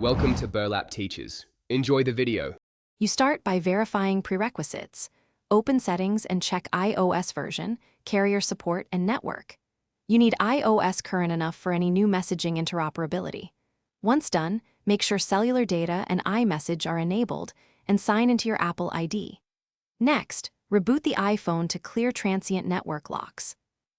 Welcome to Burlap Teachers. Enjoy the video. You start by verifying prerequisites. Open Settings and check iOS version, carrier support, and network. You need iOS current enough for any new messaging interoperability. Once done, make sure cellular data and iMessage are enabled and sign into your Apple ID. Next, reboot the iPhone to clear transient network locks.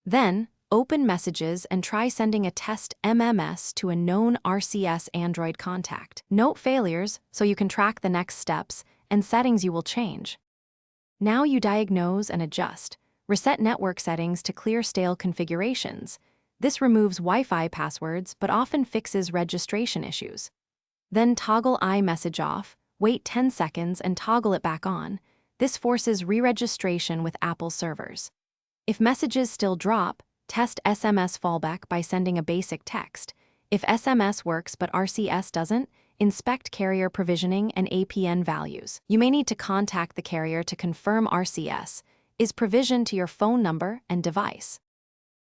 Then, open Messages and try sending a test MMS to a known RCS Android contact. Note failures so you can track the next steps and settings you will change. Now you diagnose and adjust. Reset network settings to clear stale configurations. This removes Wi-Fi passwords but often fixes registration issues. Then toggle iMessage off, wait 10 seconds and toggle it back on. This forces re-registration with Apple servers. If messages still drop, test SMS fallback by sending a basic text. If SMS works but RCS doesn't, inspect carrier provisioning and APN values. You may need to contact the carrier to confirm RCS is provisioned to your phone number and device.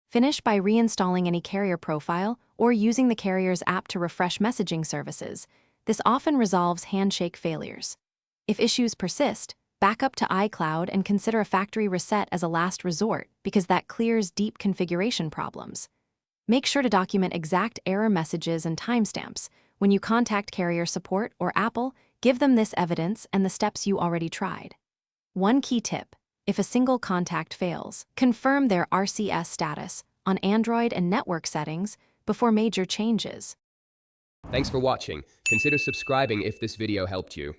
Finish by reinstalling any carrier profile or using the carrier's app to refresh messaging services. This often resolves handshake failures. If issues persist, back up to iCloud and consider a factory reset as a last resort because that clears deep configuration problems. Make sure to document exact error messages and timestamps. When you contact carrier support or Apple, give them this evidence and the steps you already tried. One key tip: if a single contact fails, confirm their RCS status on Android and network settings before major changes. Thanks for watching. Consider subscribing if this video helped you.